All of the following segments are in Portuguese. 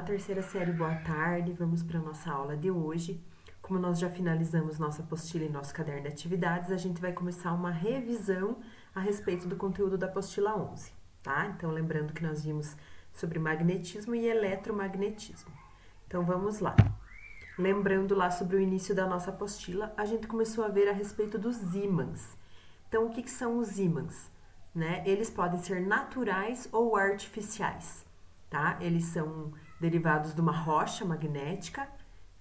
terceira série, boa tarde. Vamos para a nossa aula de hoje. Como nós já finalizamos nossa apostila e nosso caderno de atividades, a gente vai começar uma revisão a respeito do conteúdo da apostila 11, tá? Então, lembrando que nós vimos sobre magnetismo e eletromagnetismo. Então, vamos lá. Lembrando lá sobre o início da nossa apostila, a gente começou a ver a respeito dos ímãs. Então, o que são os ímãs? Né? Eles podem ser naturais ou artificiais. Tá? Eles são derivados de uma rocha magnética,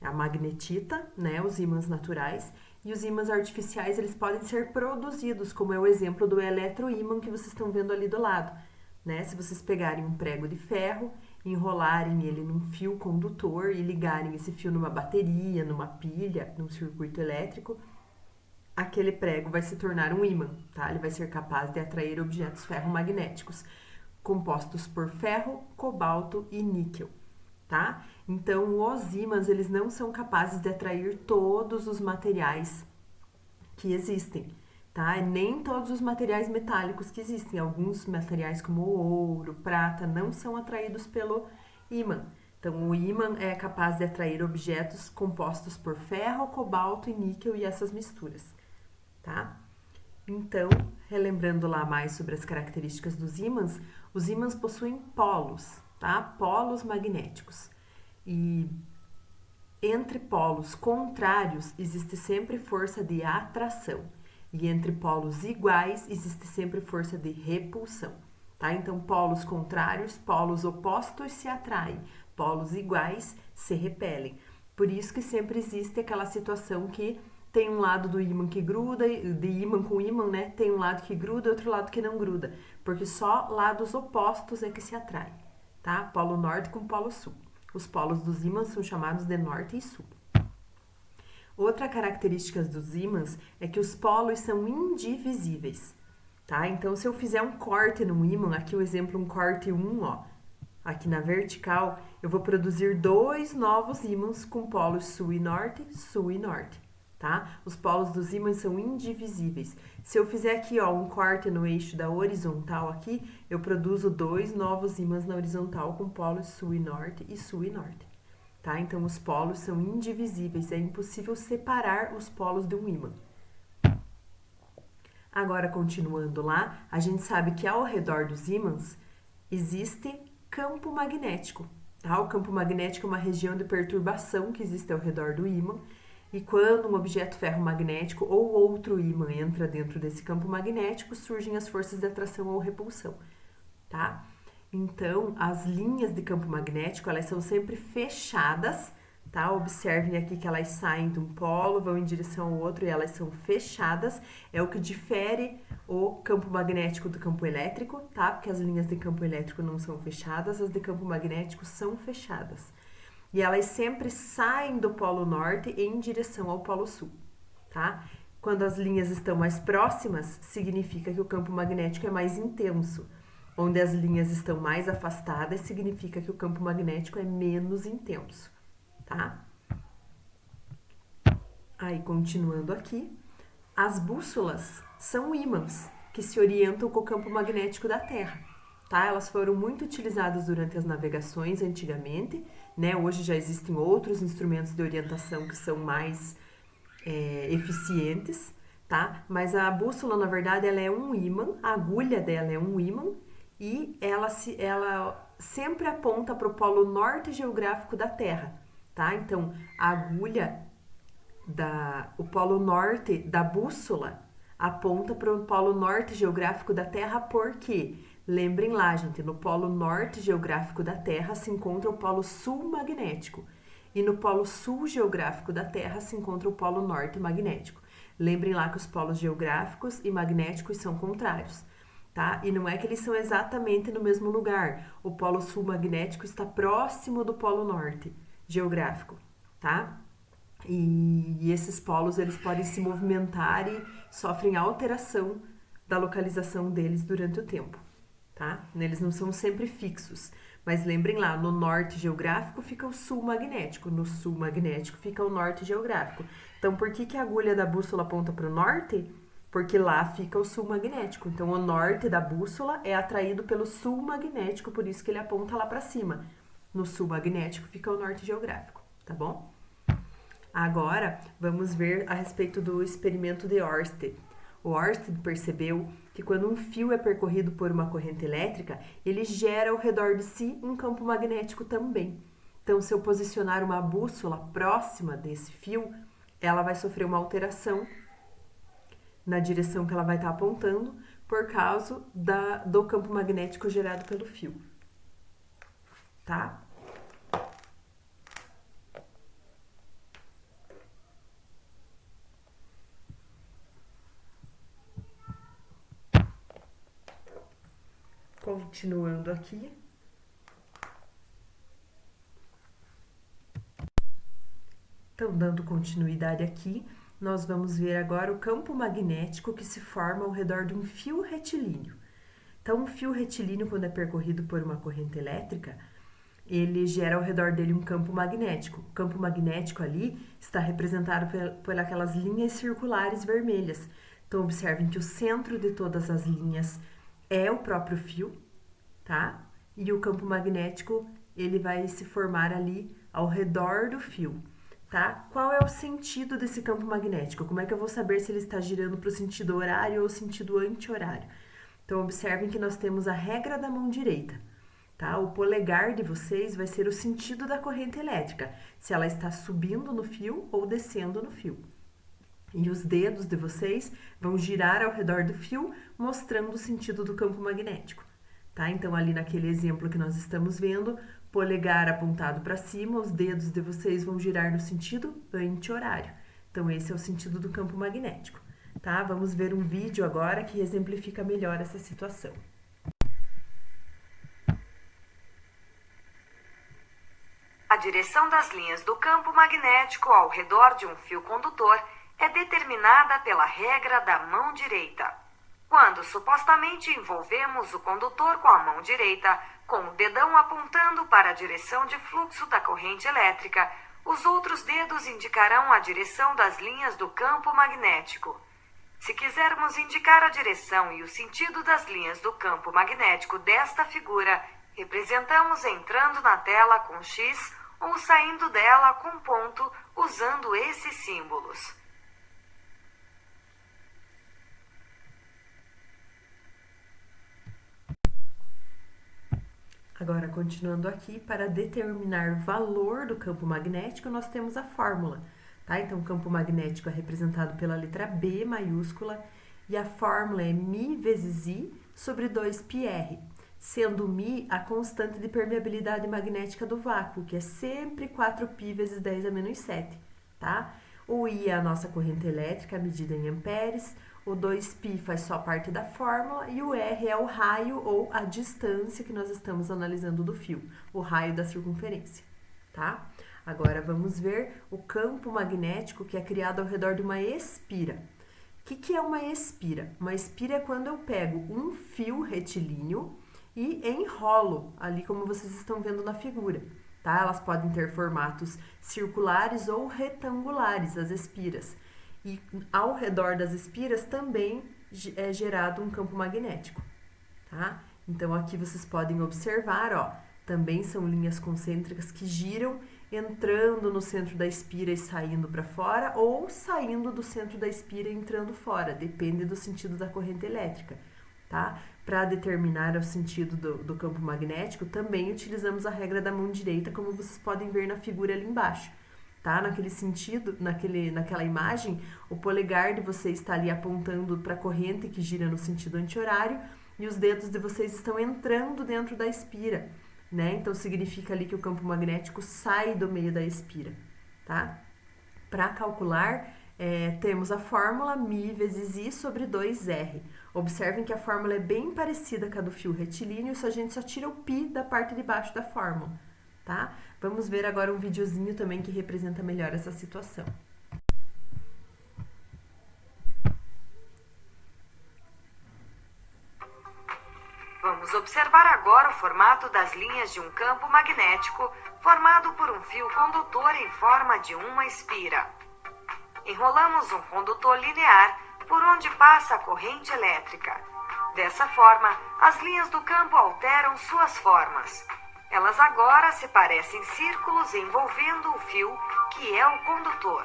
a magnetita, né? Os ímãs naturais, e os ímãs artificiais eles podem ser produzidos, como é o exemplo do eletroímã que vocês estão vendo ali do lado. Né? Se vocês pegarem um prego de ferro, enrolarem ele num fio condutor e ligarem esse fio numa bateria, numa pilha, num circuito elétrico, aquele prego vai se tornar um ímã, tá? Ele vai ser capaz de atrair objetos ferromagnéticos compostos por ferro, cobalto e níquel, tá? Então, os ímãs, eles não são capazes de atrair todos os materiais que existem, tá? Nem todos os materiais metálicos que existem. Alguns materiais como ouro, prata, não são atraídos pelo ímã. Então, o ímã é capaz de atrair objetos compostos por ferro, cobalto e níquel e essas misturas, tá? Então, relembrando lá mais sobre as características dos ímãs, os ímãs possuem polos, tá? Polos magnéticos. E entre polos contrários existe sempre força de atração. E entre polos iguais existe sempre força de repulsão, tá? Então, polos contrários, polos opostos se atraem, polos iguais se repelem. Por isso que sempre existe aquela situação que tem um lado do ímã que gruda, de ímã com ímã, né? Tem um lado que gruda e outro lado que não gruda. Porque só lados opostos é que se atraem, tá? Polo norte com polo sul. Os polos dos ímãs são chamados de norte e sul. Outra característica dos ímãs é que os polos são indivisíveis, tá? Então, se eu fizer um corte num ímã, aqui o exemplo, um corte 1, ó. Aqui na vertical, eu vou produzir dois novos ímãs com polos sul e norte, tá? Os polos dos ímãs são indivisíveis. Se eu fizer aqui, ó, um corte no eixo da horizontal aqui, eu produzo dois novos ímãs na horizontal com polos sul e norte, tá? Então, os polos são indivisíveis, é impossível separar os polos de um ímã. Agora, continuando lá, a gente sabe que ao redor dos ímãs existe campo magnético, tá? O campo magnético é uma região de perturbação que existe ao redor do ímã. E quando um objeto ferromagnético ou outro ímã entra dentro desse campo magnético, surgem as forças de atração ou repulsão, tá? Então, as linhas de campo magnético, elas são sempre fechadas, tá? Observem aqui que elas saem de um polo, vão em direção ao outro e elas são fechadas. É o que difere o campo magnético do campo elétrico, tá? Porque as linhas de campo elétrico não são fechadas, as de campo magnético são fechadas. E elas sempre saem do polo norte em direção ao polo sul, tá? Quando as linhas estão mais próximas, significa que o campo magnético é mais intenso. Onde as linhas estão mais afastadas, significa que o campo magnético é menos intenso, tá? Aí, continuando aqui, as bússolas são ímãs que se orientam com o campo magnético da Terra, tá? Elas foram muito utilizadas durante as navegações antigamente, né? Hoje já existem outros instrumentos de orientação que são mais eficientes, tá? Mas a bússola, na verdade, ela é um ímã, a agulha dela é um ímã e ela sempre aponta para o polo norte geográfico da Terra, tá? Então, a agulha, o polo norte da bússola aponta para o polo norte geográfico da Terra, por quê? Lembrem lá, gente, no polo norte geográfico da Terra se encontra o polo sul magnético e no polo sul geográfico da Terra se encontra o polo norte magnético. Lembrem lá que os polos geográficos e magnéticos são contrários, tá? E não é que eles são exatamente no mesmo lugar. O polo sul magnético está próximo do polo norte geográfico, tá? E esses polos, eles podem se movimentar e sofrem alteração da localização deles durante o tempo, tá? Eles não são sempre fixos, mas lembrem lá, no norte geográfico fica o sul magnético, no sul magnético fica o norte geográfico. Então, por que a agulha da bússola aponta para o norte? Porque lá fica o sul magnético. Então, o norte da bússola é atraído pelo sul magnético, por isso que ele aponta lá para cima. No sul magnético fica o norte geográfico, tá bom? Agora, vamos ver a respeito do experimento de Ørsted. O Ørsted percebeu que quando um fio é percorrido por uma corrente elétrica, ele gera ao redor de si um campo magnético também. Então, se eu posicionar uma bússola próxima desse fio, ela vai sofrer uma alteração na direção que ela vai estar apontando por causa do campo magnético gerado pelo fio, tá? Continuando aqui. Então, dando continuidade aqui, nós vamos ver agora o campo magnético que se forma ao redor de um fio retilíneo. Então, um fio retilíneo, quando é percorrido por uma corrente elétrica, ele gera ao redor dele um campo magnético. O campo magnético ali está representado por aquelas linhas circulares vermelhas. Então, observem que o centro de todas as linhas é o próprio fio, tá? E o campo magnético, ele vai se formar ali ao redor do fio, tá? Qual é o sentido desse campo magnético? Como é que eu vou saber se ele está girando para o sentido horário ou sentido anti-horário? Então, observem que nós temos a regra da mão direita, tá? O polegar de vocês vai ser o sentido da corrente elétrica, se ela está subindo no fio ou descendo no fio. E os dedos de vocês vão girar ao redor do fio, mostrando o sentido do campo magnético, tá? Então, ali naquele exemplo que nós estamos vendo, polegar apontado para cima, os dedos de vocês vão girar no sentido anti-horário. Então, esse é o sentido do campo magnético, tá? Vamos ver um vídeo agora que exemplifica melhor essa situação. A direção das linhas do campo magnético ao redor de um fio condutor é determinada pela regra da mão direita. Quando supostamente envolvemos o condutor com a mão direita, com o dedão apontando para a direção de fluxo da corrente elétrica, os outros dedos indicarão a direção das linhas do campo magnético. Se quisermos indicar a direção e o sentido das linhas do campo magnético desta figura, representamos entrando na tela com X ou saindo dela com ponto, usando esses símbolos. Agora, continuando aqui, para determinar o valor do campo magnético, nós temos a fórmula, tá? Então, o campo magnético é representado pela letra B maiúscula e a fórmula é μ vezes I sobre 2πr, sendo μ a constante de permeabilidade magnética do vácuo, que é sempre 4π vezes 10 a menos 7, tá? O I é a nossa corrente elétrica, medida em amperes, o 2π faz só parte da fórmula e o R é o raio ou a distância que nós estamos analisando do fio, o raio da circunferência, tá? Agora vamos ver o campo magnético que é criado ao redor de uma espira. O que é uma espira? Uma espira é quando eu pego um fio retilíneo e enrolo, ali como vocês estão vendo na figura, tá? Elas podem ter formatos circulares ou retangulares, as espiras. E ao redor das espiras também é gerado um campo magnético, tá? Então, aqui vocês podem observar, ó, também são linhas concêntricas que giram, entrando no centro da espira e saindo para fora, ou saindo do centro da espira e entrando fora, depende do sentido da corrente elétrica, tá? Para determinar o sentido do campo magnético, também utilizamos a regra da mão direita, como vocês podem ver na figura ali embaixo. Tá? Naquele sentido, naquela imagem, o polegar de vocês está ali apontando para a corrente que gira no sentido anti-horário e os dedos de vocês estão entrando dentro da espira, né? Então, significa ali que o campo magnético sai do meio da espira, tá? Para calcular, temos a fórmula μ vezes I sobre 2R. Observem que a fórmula é bem parecida com a do fio retilíneo, só a gente só tira o π da parte de baixo da fórmula, tá? Vamos ver agora um videozinho também que representa melhor essa situação. Vamos observar agora o formato das linhas de um campo magnético formado por um fio condutor em forma de uma espira. Enrolamos um condutor linear por onde passa a corrente elétrica. Dessa forma, as linhas do campo alteram suas formas. Elas agora se parecem círculos envolvendo o fio, que é o condutor.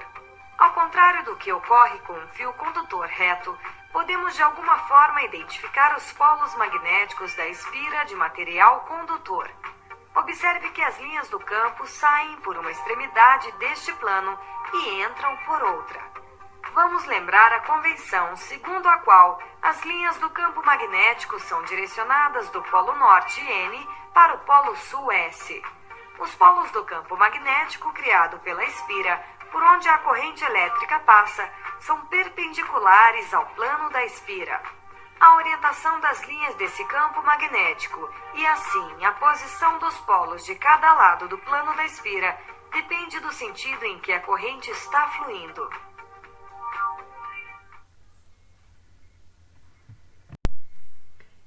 Ao contrário do que ocorre com um fio condutor reto, podemos de alguma forma identificar os polos magnéticos da espira de material condutor. Observe que as linhas do campo saem por uma extremidade deste plano e entram por outra. Vamos lembrar a convenção segundo a qual as linhas do campo magnético são direcionadas do polo norte N para o polo sul S. Os polos do campo magnético criado pela espira, por onde a corrente elétrica passa, são perpendiculares ao plano da espira. A orientação das linhas desse campo magnético e, assim, a posição dos polos de cada lado do plano da espira depende do sentido em que a corrente está fluindo.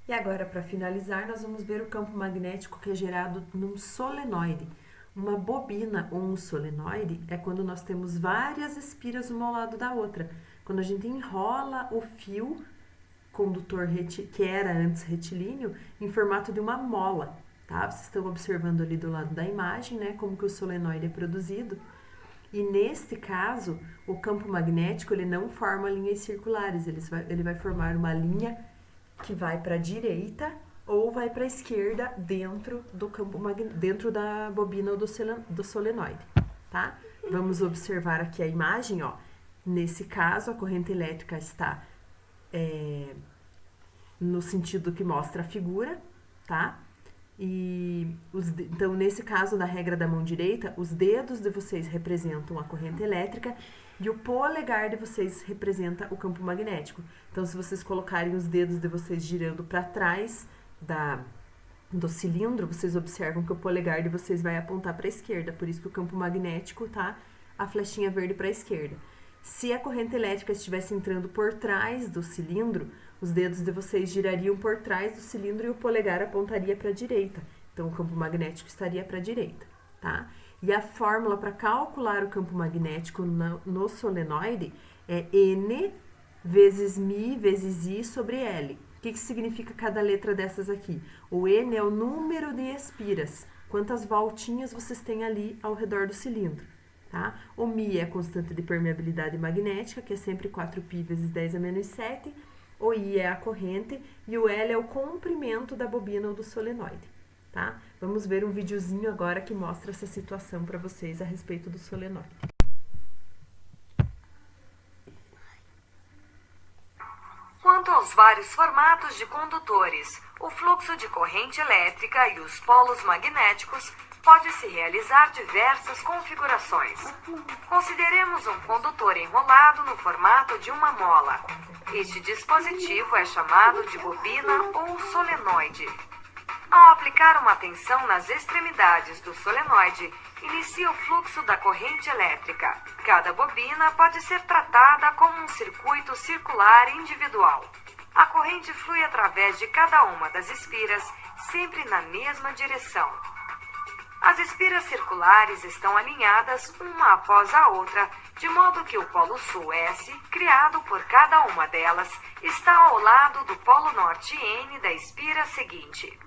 E agora, para finalizar, nós vamos ver o campo magnético que é gerado num solenoide. Uma bobina ou um solenoide é quando nós temos várias espiras uma ao lado da outra. Quando a gente enrola o fio condutor que era antes retilíneo em formato de uma mola, tá? Vocês estão observando ali do lado da imagem, né, como que o solenoide é produzido. E neste caso, o campo magnético ele não forma linhas circulares, ele vai formar uma linha que vai para a direita ou vai para a esquerda dentro do campo dentro da bobina ou do solenoide, tá? Vamos observar aqui a imagem, ó. Nesse caso, a corrente elétrica está no sentido que mostra a figura, tá? Então, nesse caso, na regra da mão direita, os dedos de vocês representam a corrente elétrica e o polegar de vocês representa o campo magnético. Então, se vocês colocarem os dedos de vocês girando para trás do cilindro, vocês observam que o polegar de vocês vai apontar para a esquerda, por isso que o campo magnético tá a flechinha verde para a esquerda. Se a corrente elétrica estivesse entrando por trás do cilindro, os dedos de vocês girariam por trás do cilindro e o polegar apontaria para a direita. Então, o campo magnético estaria para a direita, tá? E a fórmula para calcular o campo magnético no solenoide é N vezes μ vezes I sobre L. O que significa cada letra dessas aqui? O N é o número de espiras, quantas voltinhas vocês têm ali ao redor do cilindro. Tá? O μ é a constante de permeabilidade magnética, que é sempre 4π vezes 10 a menos 7. O I é a corrente e o L é o comprimento da bobina ou do solenoide. Tá? Vamos ver um videozinho agora que mostra essa situação para vocês a respeito do solenoide. Quanto aos vários formatos de condutores, o fluxo de corrente elétrica e os polos magnéticos pode-se realizar diversas configurações. Consideremos um condutor enrolado no formato de uma mola. Este dispositivo é chamado de bobina ou solenoide. Ao aplicar uma tensão nas extremidades do solenoide, inicia o fluxo da corrente elétrica. Cada bobina pode ser tratada como um circuito circular individual. A corrente flui através de cada uma das espiras, sempre na mesma direção. As espiras circulares estão alinhadas uma após a outra, de modo que o polo sul S, criado por cada uma delas, está ao lado do polo norte N da espira seguinte.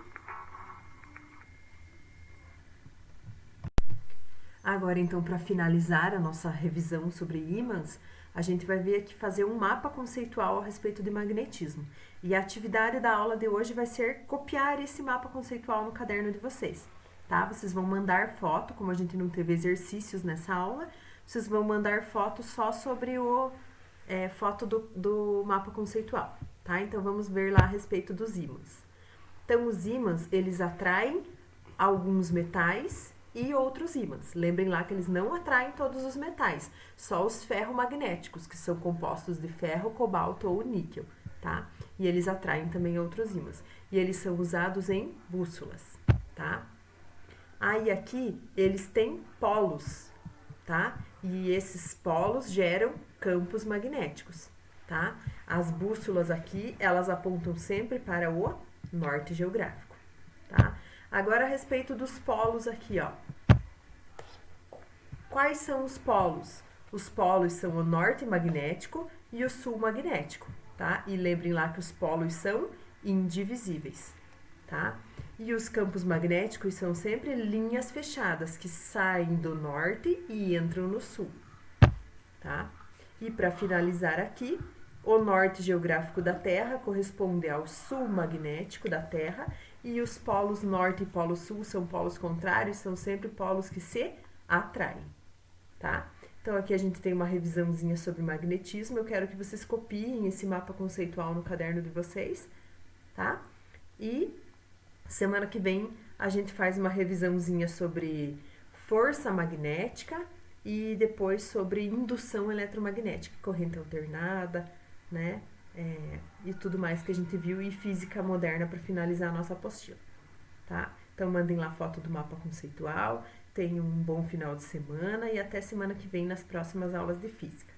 Agora, então, para finalizar a nossa revisão sobre ímãs, a gente vai ver aqui fazer um mapa conceitual a respeito de magnetismo. E a atividade da aula de hoje vai ser copiar esse mapa conceitual no caderno de vocês. Tá? Vocês vão mandar foto, como a gente não teve exercícios nessa aula, vocês vão mandar foto só sobre foto do mapa conceitual, tá? Então, vamos ver lá a respeito dos ímãs. Então, os ímãs, eles atraem alguns metais e outros ímãs. Lembrem lá que eles não atraem todos os metais, só os ferromagnéticos, que são compostos de ferro, cobalto ou níquel, tá? E eles atraem também outros ímãs. E eles são usados em bússolas, tá? Aí aqui eles têm polos, tá? E esses polos geram campos magnéticos, tá? As bússolas aqui, elas apontam sempre para o norte geográfico, tá? Agora a respeito dos polos aqui, ó. Quais são os polos? Os polos são o norte magnético e o sul magnético, tá? E lembrem lá que os polos são indivisíveis, tá? E os campos magnéticos são sempre linhas fechadas que saem do norte e entram no sul, tá? E para finalizar aqui, o norte geográfico da Terra corresponde ao sul magnético da Terra e os polos norte e polo sul são polos contrários, são sempre polos que se atraem, tá? Então aqui a gente tem uma revisãozinha sobre magnetismo. Eu quero que vocês copiem esse mapa conceitual no caderno de vocês, tá? E semana que vem a gente faz uma revisãozinha sobre força magnética e depois sobre indução eletromagnética, corrente alternada, né? E tudo mais que a gente viu, e física moderna para finalizar a nossa apostila, tá? Então mandem lá foto do mapa conceitual, tenham um bom final de semana e até semana que vem nas próximas aulas de física.